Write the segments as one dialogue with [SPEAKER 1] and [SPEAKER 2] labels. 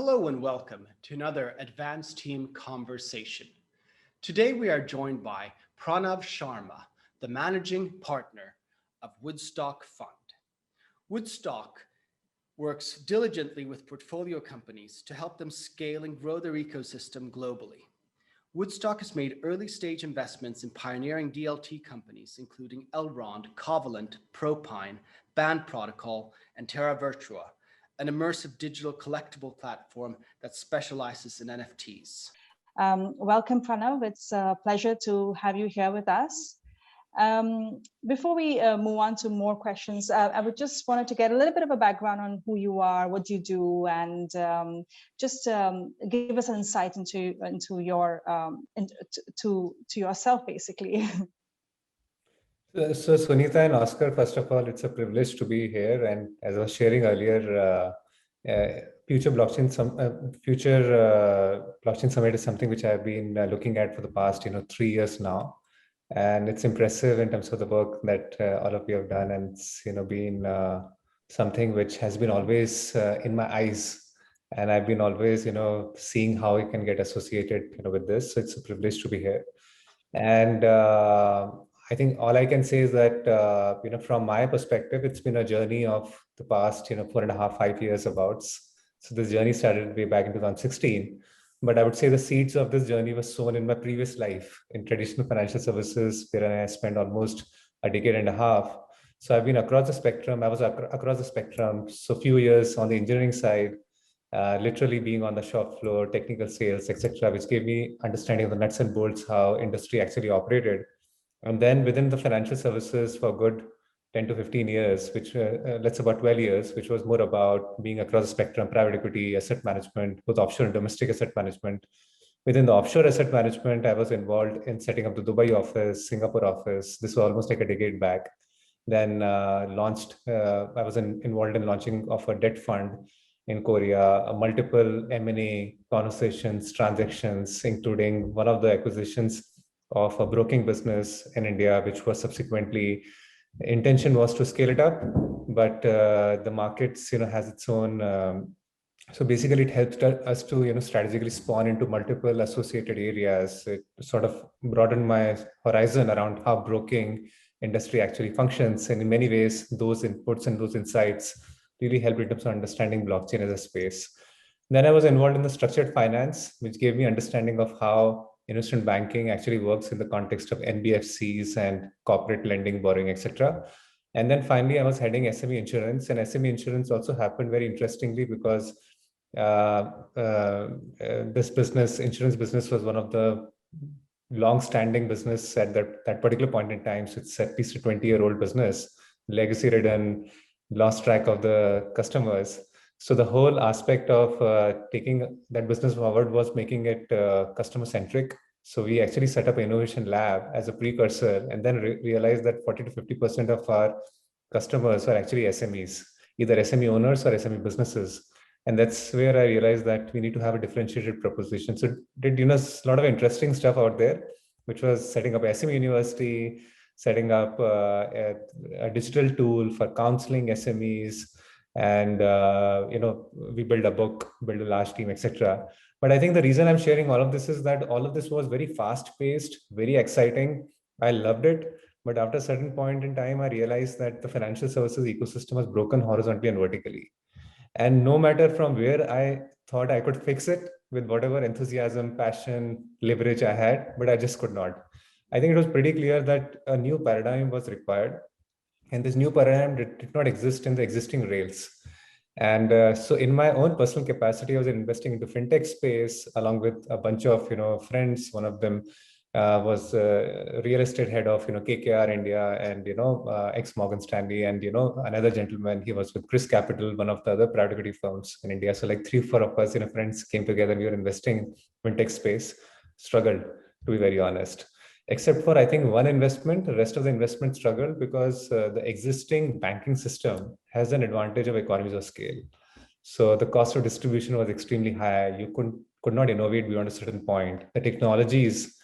[SPEAKER 1] Hello and welcome to another Advanced Team Conversation. Today we are joined by Pranav Sharma, the Managing Partner of Woodstock Fund. Woodstock works diligently with portfolio companies to help them scale and grow their ecosystem globally. Woodstock has made early-stage investments in pioneering DLT companies, including Elrond, Covalent, Propine, Band Protocol, and Terra Virtua, an immersive digital collectible platform that specializes in NFTs.
[SPEAKER 2] Welcome, Pranav. It's a pleasure to have you here with us. Before we move on to more questions, I would just wanted to get a little bit of a background on who you are, what you do, and just give us an insight into your to yourself, basically.
[SPEAKER 3] So Sunita and Oscar, first of all, it's a privilege to be here. And as I was sharing earlier, Future Blockchain Summit is something which I've been looking at for the past 3 years now, and it's impressive in terms of the work that all of you have done, and it's been something which has been always in my eyes, and I've been always seeing how we can get associated with this. So it's a privilege to be here, and I think all I can say is that, from my perspective, it's been a journey of the past, 4.5, 5 years about. So this journey started way back in 2016. But I would say the seeds of this journey were sown in my previous life in traditional financial services, where I spent almost a decade and a half. So I've been across the spectrum. I was across the spectrum. So a few years on the engineering side, literally being on the shop floor, technical sales, etc., which gave me understanding of the nuts and bolts, how industry actually operated. And then within the financial services for good 10 to 15 years, which that's about 12 years, which was more about being across the spectrum, private equity, asset management, both offshore and domestic asset management. Within the offshore asset management, I was involved in setting up the Dubai office, Singapore office. This was almost like a decade back. Then I was involved in launching of a debt fund in Korea, multiple M&A conversations, transactions, including one of the acquisitions of a broking business in India, which was subsequently, intention was to scale it up, but the markets, has its own. So basically, it helped us to, strategically spawn into multiple associated areas. It sort of broadened my horizon around how broking industry actually functions, and in many ways, those inputs and those insights really helped in terms of understanding blockchain as a space. Then I was involved in the structured finance, which gave me understanding of how investment banking actually works in the context of NBFCs and corporate lending, borrowing, etc. And then finally, I was heading SME Insurance, and SME Insurance also happened very interestingly because this insurance business, was one of the long-standing business at that particular point in time. So it's at least a 20-year-old business, legacy-ridden, lost track of the customers. So the whole aspect of taking that business forward was making it customer-centric. So we actually set up an innovation lab as a precursor, and then realized that 40 to 50% of our customers are actually SMEs, either SME owners or SME businesses. And that's where I realized that we need to have a differentiated proposition. So did a lot of interesting stuff out there, which was setting up SME University, setting up a digital tool for counseling SMEs, and we built a book, built a large team, etc. But I think the reason I'm sharing all of this is that all of this was very fast-paced, very exciting. I loved it. But after a certain point in time, I realized that the financial services ecosystem was broken horizontally and vertically. And no matter from where I thought I could fix it with whatever enthusiasm, passion, leverage I had, but I just could not. I think it was pretty clear that a new paradigm was required. And this new paradigm did not exist in the existing rails. And so in my own personal capacity, I was investing into fintech space along with a bunch of friends. One of them was real estate head of KKR India and ex Morgan Stanley, and another gentleman, he was with Chris Capital, one of the other private equity firms in India. So like 3-4 of us friends came together. We were investing in fintech space. Struggled, to be very honest. Except for, I think, one investment, the rest of the investment struggled because the existing banking system has an advantage of economies of scale. So the cost of distribution was extremely high. You could not innovate beyond a certain point. The technologies,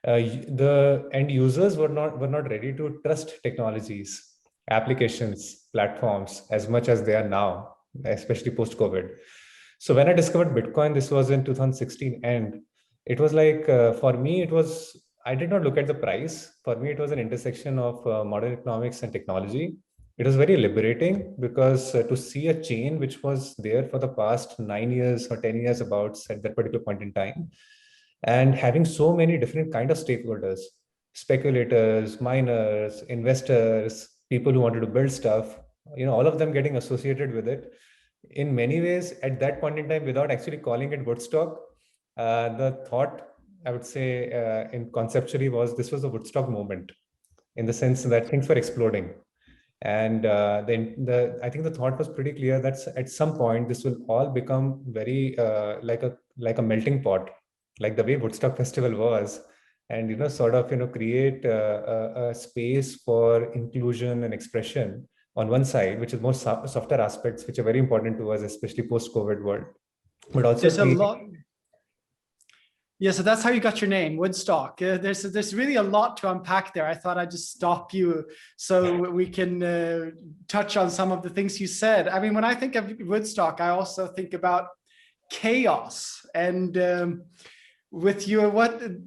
[SPEAKER 3] the end users were not ready to trust technologies, applications, platforms as much as they are now, especially post-COVID. So when I discovered Bitcoin, this was in 2016, and it was like, for me, I did not look at the price. For me, it was an intersection of modern economics and technology. It was very liberating because to see a chain which was there for the past 9 years or 10 years about at that particular point in time, and having so many different kind of stakeholders, speculators, miners, investors, people who wanted to build stuff, all of them getting associated with it. In many ways, at that point in time, without actually calling it Woodstock, the thought, I would say, in conceptually was this was the Woodstock moment, in the sense that things were exploding. And I think the thought was pretty clear that at some point this will all become very like a melting pot, like the way Woodstock Festival was, and sort of create a space for inclusion and expression on one side, which is more softer aspects, which are very important to us, especially post-COVID world, but also
[SPEAKER 1] there's a lot. Yeah, so that's how you got your name, Woodstock. There's really a lot to unpack there. I thought I'd just stop you so we can touch on some of the things you said. I mean, when I think of Woodstock, I also think about chaos. And with you,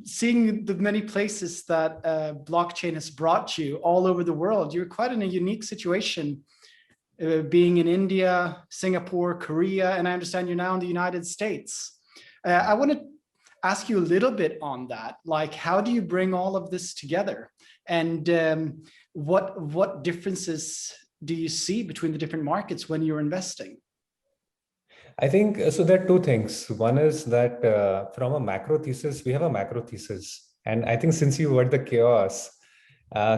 [SPEAKER 1] seeing the many places that blockchain has brought you all over the world, you're quite in a unique situation, being in India, Singapore, Korea, and I understand you're now in the United States. I want to ask you a little bit on that. Like, how do you bring all of this together? And what differences do you see between the different markets when you're investing?
[SPEAKER 3] I think so. There are two things. One is that from a macro thesis, we have a macro thesis. And I think since you word the chaos,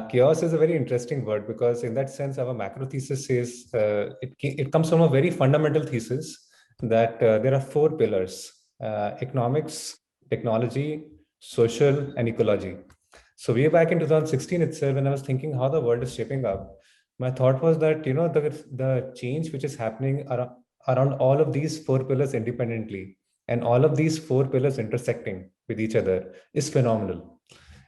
[SPEAKER 3] chaos is a very interesting word, because in that sense, our macro thesis is, it comes from a very fundamental thesis that there are four pillars: economics, technology, social, and ecology. So way back in 2016 itself, when I was thinking how the world is shaping up, my thought was that, the change which is happening around all of these four pillars independently, and all of these four pillars intersecting with each other, is phenomenal.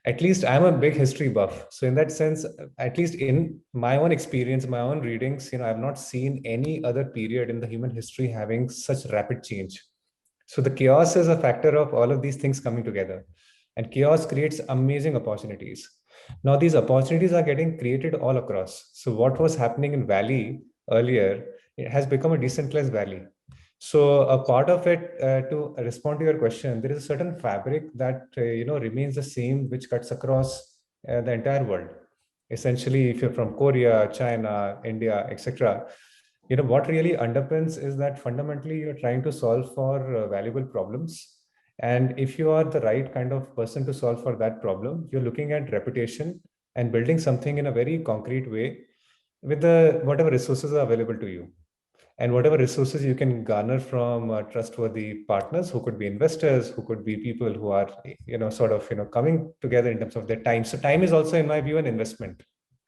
[SPEAKER 3] At least I'm a big history buff. So in that sense, at least in my own experience, my own readings, I've not seen any other period in the human history having such rapid change. So the chaos is a factor of all of these things coming together, and chaos creates amazing opportunities. Now these opportunities are getting created all across. So what was happening in Valley earlier, it has become a decentralized Valley. So a part of it, to respond to your question, there is a certain fabric that remains the same, which cuts across the entire world. Essentially, if you're from Korea, China, India, etc., what really underpins is that fundamentally you're trying to solve for valuable problems. And if you are the right kind of person to solve for that problem, you're looking at reputation and building something in a very concrete way with the whatever resources are available to you, and whatever resources you can garner from trustworthy partners, who could be investors, who could be people who are coming together in terms of their time. So time is also, in my view, an investment.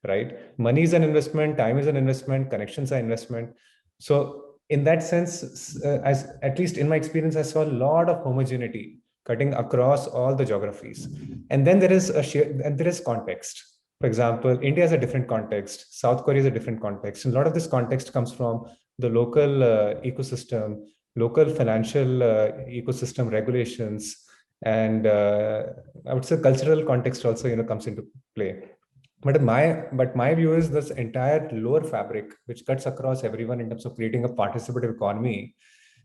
[SPEAKER 3] Right? Money is an investment, time is an investment, connections are investment. So in that sense, as at least in my experience, I saw a lot of homogeneity cutting across all the geographies. And then there is context. For example, India is a different context, South Korea is a different context. And a lot of this context comes from the local ecosystem, local financial ecosystem regulations, and I would say cultural context also comes into play. But my view is this entire lower fabric, which cuts across everyone in terms of creating a participative economy,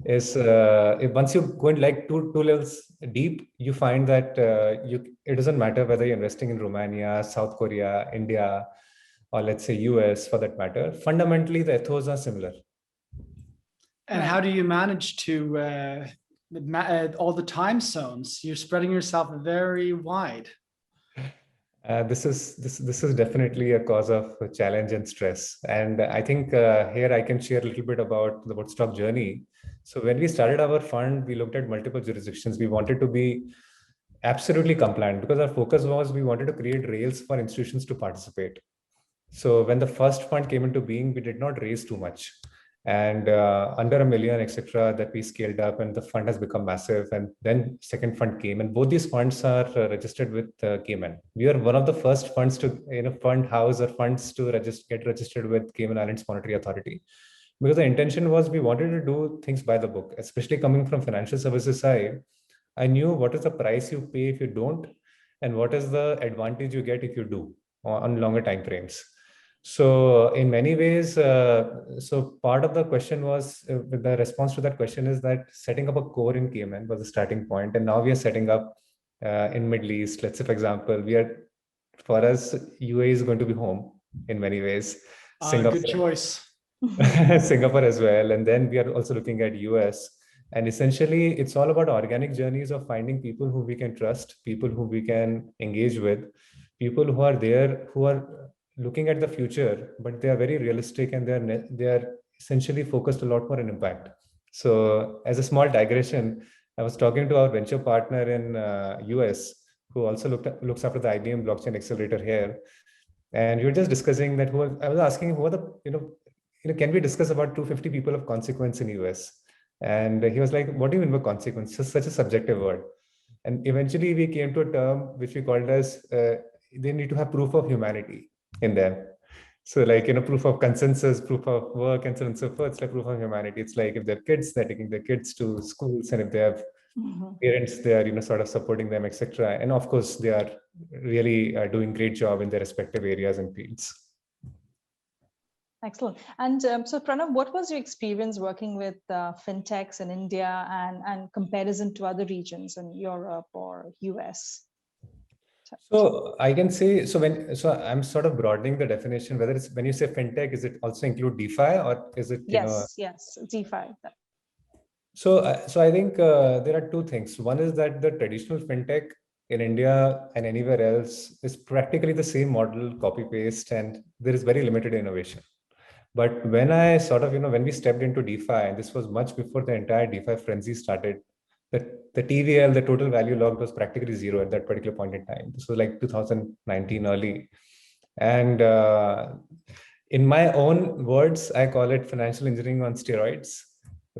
[SPEAKER 3] is once you go in like two levels deep, you find that it doesn't matter whether you're investing in Romania, South Korea, India, or let's say US for that matter. Fundamentally, the ethos are similar.
[SPEAKER 1] And how do you manage to all the time zones? You're spreading yourself very wide.
[SPEAKER 3] This is definitely a cause of challenge and stress. And I think here I can share a little bit about the Woodstock journey. So when we started our fund, we looked at multiple jurisdictions. We wanted to be absolutely compliant because our focus was we wanted to create rails for institutions to participate. So when the first fund came into being, we did not raise too much. And under $1 million, etc., that we scaled up, and the fund has become massive. And then second fund came, and both these funds are registered with Cayman. We are one of the first funds to fund house or funds to get registered with Cayman Islands Monetary Authority. because the intention was we wanted to do things by the book, especially coming from financial services side. I knew what is the price you pay if you don't, and what is the advantage you get if you do on longer time frames. So in many ways, so part of the question was, the response to that question is that setting up a core in Cayman was the starting point. And now we are setting up in Middle East. Let's say, for example, for us, UAE is going to be home in many ways. Singapore,
[SPEAKER 1] good choice.
[SPEAKER 3] Singapore as well. And then we are also looking at US. And essentially, it's all about organic journeys of finding people who we can trust, people who we can engage with, people who are there, who are looking at the future, but they are very realistic, and they are essentially focused a lot more on impact. So as a small digression, I was talking to our venture partner in US, who also looks after the IBM blockchain accelerator here. And we were just discussing that I was asking who are the, can we discuss about 250 people of consequence in US? And he was like, what do you mean by consequence? It's such a subjective word. And eventually we came to a term which we called as, they need to have proof of humanity in them. So like, proof of consensus, proof of work, and so on and so forth. It's like proof of humanity. It's like if they're kids, they're taking their kids to schools, and if they have parents, they are, sort of supporting them, etc. And of course, they are really doing great job in their respective areas and fields.
[SPEAKER 2] Excellent. And so Pranav, what was your experience working with fintechs in India and comparison to other regions in Europe or US?
[SPEAKER 3] So I can say, so I'm sort of broadening the definition, whether it's when you say fintech, is it also include DeFi, or is it,
[SPEAKER 2] yes, DeFi.
[SPEAKER 3] So I think there are two things. One is that the traditional fintech in India and anywhere else is practically the same model, copy paste, and there is very limited innovation. But when I sort of, when we stepped into DeFi, and this was much before the entire DeFi frenzy started, the TVL, the total value logged, was practically zero at that particular point in time. This was like 2019 early. And in my own words, I call it financial engineering on steroids.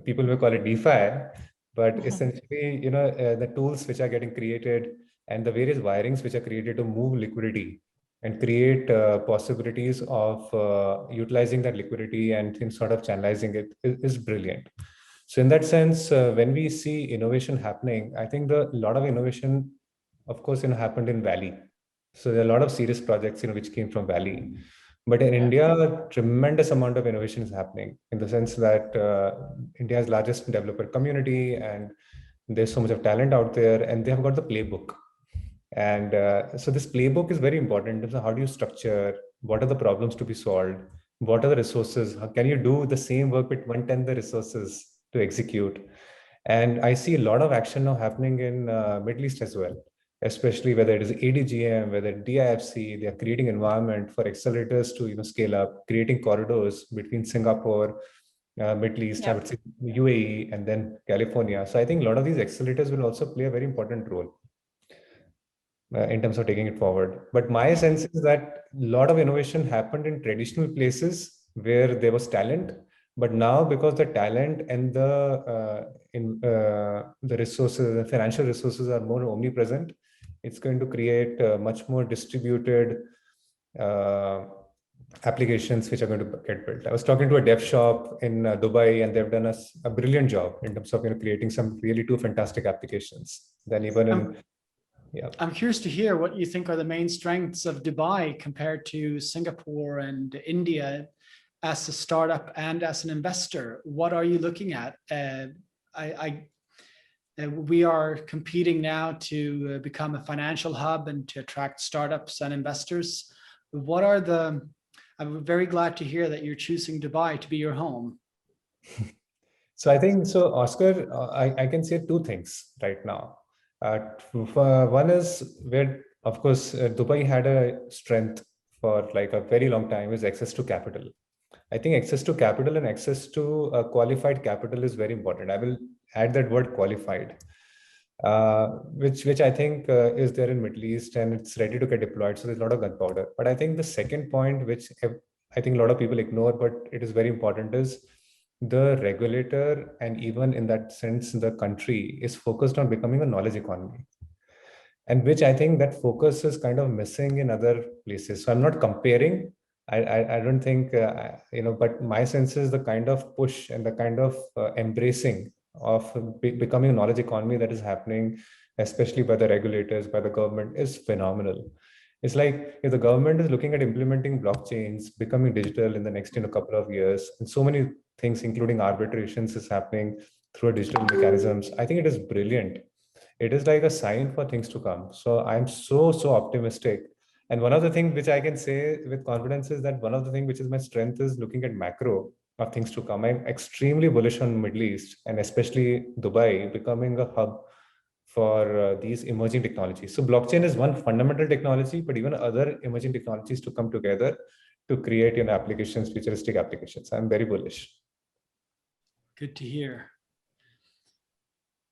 [SPEAKER 3] People will call it DeFi, but essentially, the tools which are getting created and the various wirings which are created to move liquidity and create possibilities of utilizing that liquidity and sort of channelizing it is brilliant. So in that sense, when we see innovation happening, I think a lot of innovation, of course, happened in Valley. So there are a lot of serious projects, which came from Valley. But in India, a tremendous amount of innovation is happening, in the sense that India has largest developer community, and there's so much of talent out there, and they have got the playbook. And so this playbook is very important in terms of how do you structure, what are the problems to be solved, what are the resources, how can you do the same work with 1/10 the resources to execute. And I see a lot of action now happening in Middle East as well, especially whether it is ADGM, whether DIFC, they are creating environment for accelerators to scale up, creating corridors between Singapore, Middle East, I would say UAE, and then California. So I think a lot of these accelerators will also play a very important role in terms of taking it forward. But my sense is that a lot of innovation happened in traditional places where there was talent, but now because the talent and the resources, the financial resources are more omnipresent, it's going to create much more distributed applications which are going to get built. I was talking to a dev shop in Dubai, and they've done a brilliant job in terms of creating some really two fantastic applications. Then even in
[SPEAKER 1] I'm curious to hear what you think are the main strengths of Dubai compared to Singapore and India as a startup and as an investor. What are you looking at? We are competing now to become a financial hub and to attract startups and investors. I'm very glad to hear that you're choosing Dubai to be your home.
[SPEAKER 3] So I think, Oscar, I can say two things right now. One is where, of course, Dubai had a strength for like a very long time, is access to capital. I think access to capital and access to qualified capital is very important. I will add that word qualified, which I think is there in Middle East, and it's ready to get deployed. So there's a lot of gunpowder. But I think the second point, which I think a lot of people ignore, but it is very important, is the regulator, and even in that sense, the country is focused on becoming a knowledge economy, and which I think that focus is kind of missing in other places. So I'm not comparing, I don't think, but my sense is the kind of push and the kind of embracing of becoming a knowledge economy that is happening, especially by the regulators, by the government, is phenomenal. It's like if the government is looking at implementing blockchains, becoming digital in the next couple of years, and so many things, including arbitrations, is happening through digital mechanisms. I think it is brilliant. It is like a sign for things to come. So I'm so optimistic. And one of the things which I can say with confidence is that one of the things which is my strength is looking at macro of things to come. I'm extremely bullish on Middle East and especially Dubai becoming a hub for these emerging technologies. So blockchain is one fundamental technology, but even other emerging technologies to come together to create applications, futuristic applications. I'm very bullish.
[SPEAKER 1] Good to hear.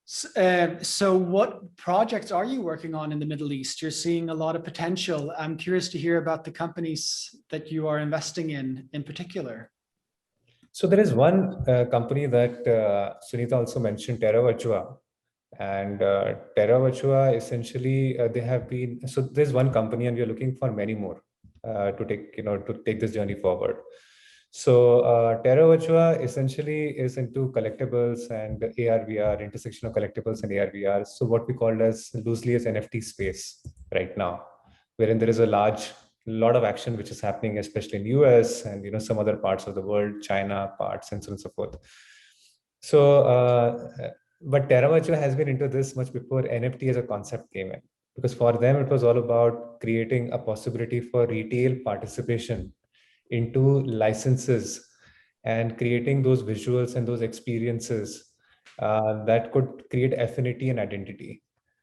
[SPEAKER 1] So what projects are you working on in the Middle East? You're seeing a lot of potential. I'm curious to hear about the companies that you are investing in particular.
[SPEAKER 3] So there is one company that Sunita also mentioned, Terra Virtua. And Terra Virtua, essentially, they have been, so there's one company and we are looking for many more to take this journey forward. So Terra Virtua essentially is into collectibles and AR/VR, intersection of collectibles and AR/VR. So what we call as loosely as NFT space right now, wherein there is a lot of action which is happening, especially in US and some other parts of the world, China parts and so on and so forth. So, but Terra Virtua has been into this much before NFT as a concept came in, because for them it was all about creating a possibility for retail participation into licenses and creating those visuals and those experiences that could create affinity and identity.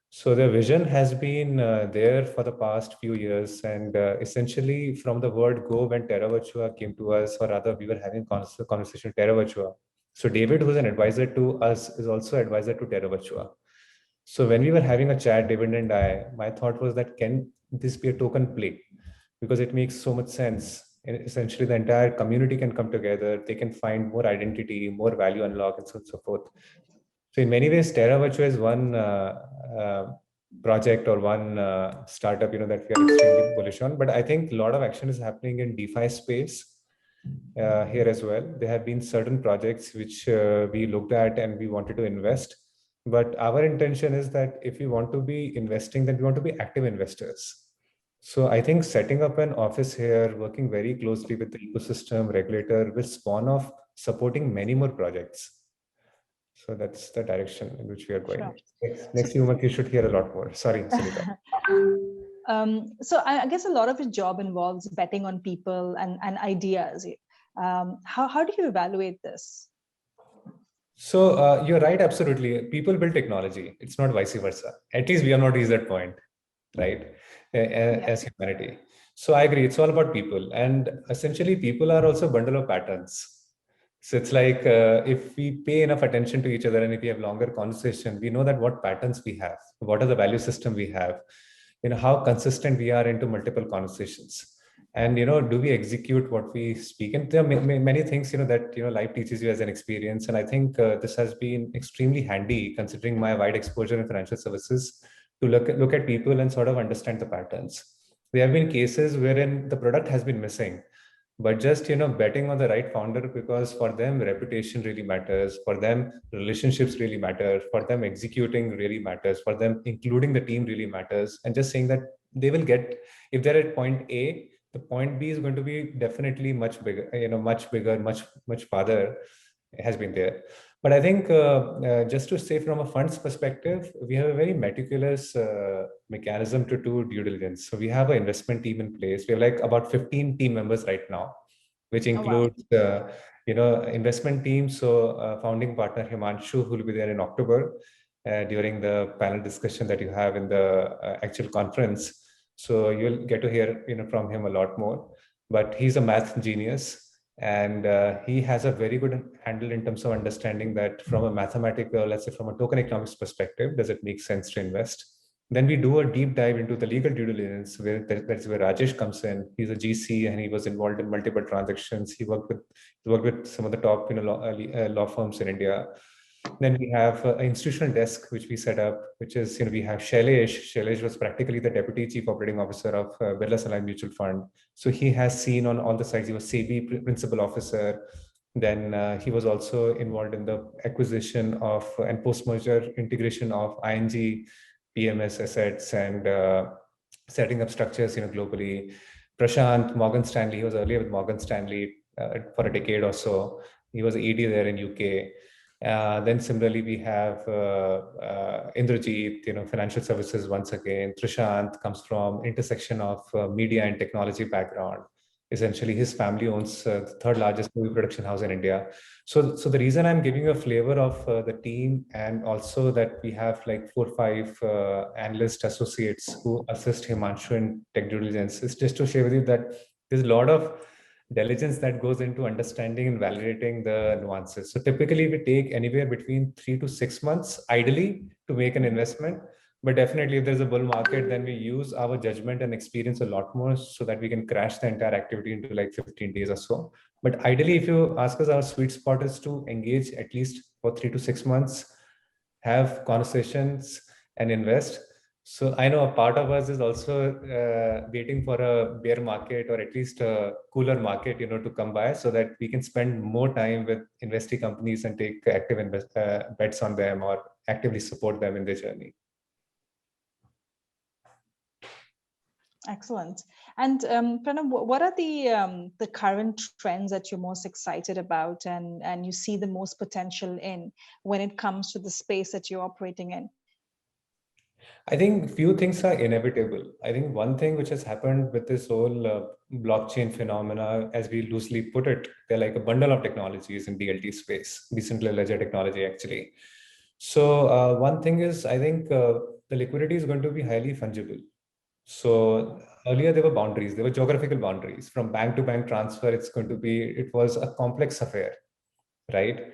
[SPEAKER 3] So the vision has been there for the past few years, and essentially from the word go, when Terra Virtua came to us, or rather we were having a conversation with Terra Virtua. So David, who's an advisor to us, is also advisor to Terra Virtua. So when we were having a chat, David and I, my thought was that can this be a token play? Because it makes so much sense. And essentially, the entire community can come together. They can find more identity, more value unlock, and so on and so forth. So in many ways, Terra Virtua is one project or one startup, that we are extremely bullish on. But I think a lot of action is happening in DeFi space here as well. There have been certain projects which we looked at and we wanted to invest. But our intention is that if we want to be investing, then we want to be active investors. So I think setting up an office here, working very closely with the ecosystem regulator, will spawn off supporting many more projects. So that's the direction in which we are going. Sure. Next few months, you should hear a lot more. Sorry, Sunita.
[SPEAKER 2] So I guess a lot of your job involves betting on people and ideas. How do you evaluate this?
[SPEAKER 3] So you're right, absolutely. People build technology. It's not vice versa. At least we are not reached that point, right? As humanity. So I agree. It's all about people. And essentially, people are also a bundle of patterns. So it's like if we pay enough attention to each other and if we have longer conversation, we know that what patterns we have, what are the value system we have, how consistent we are into multiple conversations. And, do we execute what we speak? And there are many things, that, life teaches you as an experience. And I think this has been extremely handy considering my wide exposure in financial services to look at people and sort of understand the patterns. There have been cases wherein the product has been missing, but just, betting on the right founder, because for them, reputation really matters. For them, relationships really matter. For them, executing really matters. For them, including the team really matters. And just saying that they will get, if they're at point A, the point B is going to be definitely much bigger, much farther. It has been there. But I think just to say from a funds perspective, we have a very meticulous mechanism to do due diligence. So we have an investment team in place. We have like about 15 team members right now, which includes, investment team. So founding partner Himanshu, who will be there in October during the panel discussion that you have in the actual conference. So you'll get to hear, from him a lot more. But he's a math genius. And he has a very good handle in terms of understanding that from a mathematical, let's say from a token economics perspective, does it make sense to invest? Then we do a deep dive into the legal due diligence, that's where Rajesh comes in. He's a GC and he was involved in multiple transactions. He worked with some of the top law firms in India. Then we have an institutional desk, which we set up, which is, we have Shailesh. Shailesh was practically the deputy chief operating officer of Birla Sun Life Mutual Fund. So he has seen on all the sides. He was SEBI principal officer. Then he was also involved in the acquisition of and post-merger integration of ING PMS assets and setting up structures, globally. Prashant, Morgan Stanley, he was earlier with Morgan Stanley for a decade or so. He was ED there in UK. Then similarly, we have Indrajit, financial services once again. Trishant comes from intersection of media and technology background. Essentially, his family owns the third largest movie production house in India. So the reason I'm giving you a flavor of the team, and also that we have like 4 or 5 analyst associates who assist Himanshu in tech due diligence, is just to share with you that there's a lot of diligence that goes into understanding and validating the nuances. So typically we take anywhere between 3 to 6 months, ideally, to make an investment. But definitely if there's a bull market, then we use our judgment and experience a lot more so that we can crash the entire activity into like 15 days or so. But ideally, if you ask us, our sweet spot is to engage at least for 3 to 6 months, have conversations and invest. So I know a part of us is also waiting for a bear market or at least a cooler market, to come by so that we can spend more time with investing companies and take active bets on them or actively support them in their journey.
[SPEAKER 2] Excellent. And Pranav, what are the current trends that you're most excited about and you see the most potential in when it comes to the space that you're operating in?
[SPEAKER 3] I think few things are inevitable. I think one thing which has happened with this whole blockchain phenomena, as we loosely put it, they're like a bundle of technologies in DLT space, decentralized ledger technology actually. So one thing is, I think the liquidity is going to be highly fungible. So earlier there were boundaries, there were geographical boundaries. From bank to bank transfer, it was a complex affair, right?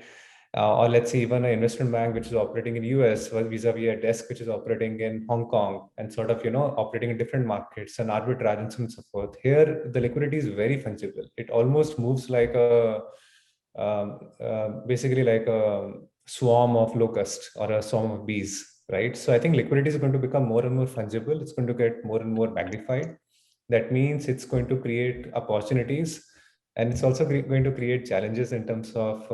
[SPEAKER 3] Or let's say even an investment bank which is operating in US vis-a-vis a desk which is operating in Hong Kong and sort of, operating in different markets and arbitrage and so on and so forth. Here, the liquidity is very fungible. It almost moves like basically like a swarm of locusts or a swarm of bees, right? So I think liquidity is going to become more and more fungible. It's going to get more and more magnified. That means it's going to create opportunities, and it's also going to create challenges in terms of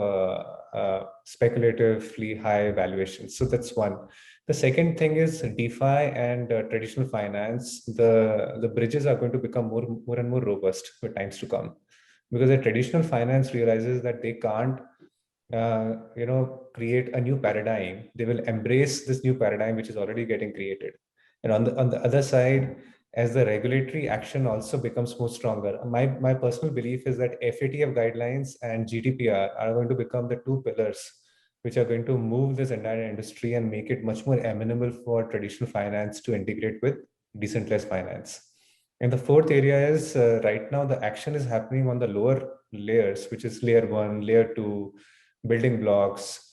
[SPEAKER 3] speculatively high valuations. So that's one. The second thing is DeFi and traditional finance. The bridges are going to become more and more robust for times to come, because the traditional finance realizes that they can't create a new paradigm. They will embrace this new paradigm which is already getting created. And on the other side, as the regulatory action also becomes more stronger, my personal belief is that FATF guidelines and GDPR are going to become the two pillars which are going to move this entire industry and make it much more amenable for traditional finance to integrate with decentralized finance. And the fourth area is right now the action is happening on the lower layers, which is layer 1, layer 2, building blocks,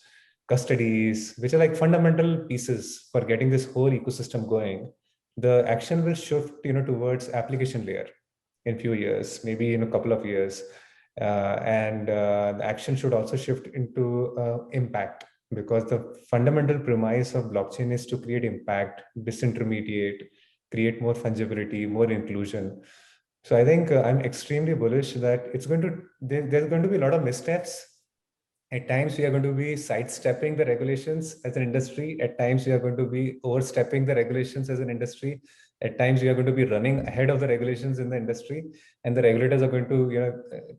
[SPEAKER 3] custodies, which are like fundamental pieces for getting this whole ecosystem going. The action will shift, towards application layer in few years, maybe in a couple of years. And the action should also shift into impact, because the fundamental premise of blockchain is to create impact, disintermediate, create more fungibility, more inclusion. So I think I'm extremely bullish that there's going to be a lot of missteps. At times, we are going to be sidestepping the regulations as an industry. At times, we are going to be overstepping the regulations as an industry. At times, we are going to be running ahead of the regulations in the industry, and the regulators are going to,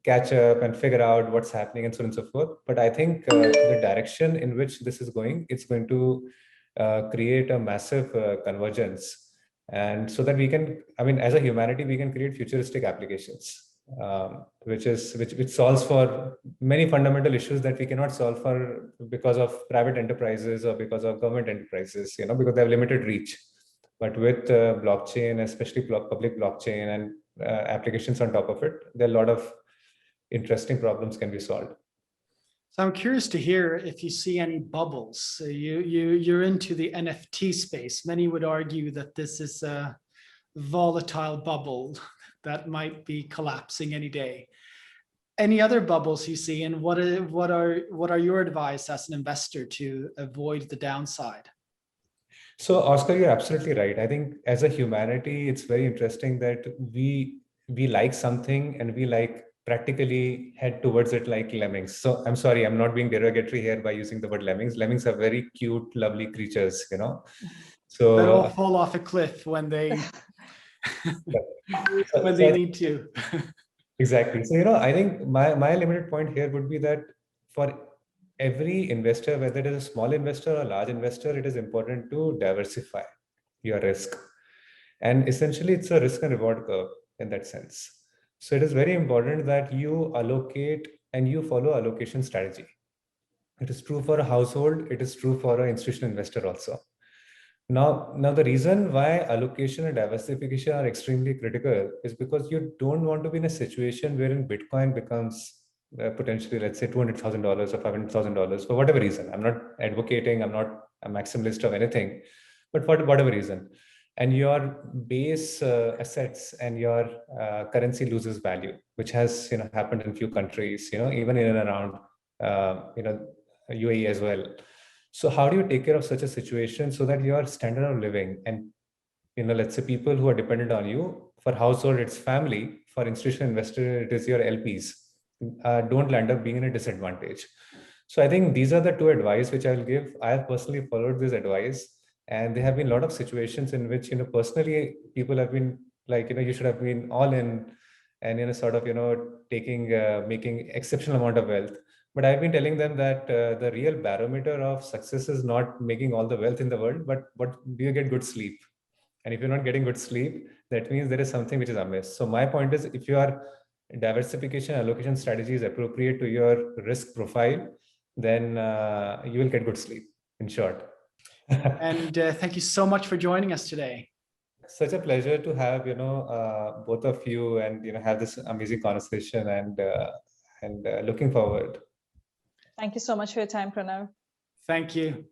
[SPEAKER 3] catch up and figure out what's happening and so on and so forth. But I think the direction in which this is going, it's going to create a massive convergence, and so that we can, as a humanity, we can create futuristic applications. Which solves for many fundamental issues that we cannot solve for because of private enterprises or because of government enterprises, because they have limited reach. But with blockchain, especially public blockchain and applications on top of it, there are a lot of interesting problems can be solved.
[SPEAKER 1] So I'm curious to hear if you see any bubbles. So you're into the NFT space. Many would argue that this is a volatile bubble that might be collapsing any day. any other bubbles you see, and what are your advice as an investor to avoid the downside?
[SPEAKER 3] So, Oscar, you're absolutely right. I think as a humanity, it's very interesting that we like something and we like practically head towards it like lemmings. So I'm sorry, I'm not being derogatory here by using the word lemmings. Lemmings are very cute, lovely creatures, you know. So
[SPEAKER 1] That all fall off a cliff when they when they need to.
[SPEAKER 3] Exactly. So, you know, I think my limited point here would be that for every investor, whether it is a small investor or a large investor, it is important to diversify your risk. And essentially, it's a risk and reward curve in that sense. So it is very important that you allocate and you follow allocation strategy. It is true for a household. It is true for an institutional investor also. Now the reason why allocation and diversification are extremely critical is because you don't want to be in a situation wherein Bitcoin becomes potentially, let's say, $200,000 or $500,000 for whatever reason. I'm not advocating, I'm not a maximalist of anything, but for whatever reason. And your base assets and your currency loses value, which has happened in few countries, even in and around UAE as well. So how do you take care of such a situation so that your standard of living and let's say people who are dependent on you, for household it's family, for institutional investor it is your LPs, don't land up being in a disadvantage. So I think these are the two advice which I will give. I have personally followed this advice, and there have been a lot of situations in which personally people have been like you should have been all in and sort of taking making exceptional amount of wealth. But I've been telling them that the real barometer of success is not making all the wealth in the world, but do you get good sleep? And if you're not getting good sleep, that means there is something which is amiss. So my point is, if your diversification allocation strategy is appropriate to your risk profile, then you will get good sleep, in short.
[SPEAKER 1] And thank you so much for joining us today.
[SPEAKER 3] Such a pleasure to have both of you and have this amazing conversation, and looking forward.
[SPEAKER 2] Thank you so much for your time, Pranav.
[SPEAKER 1] Thank you.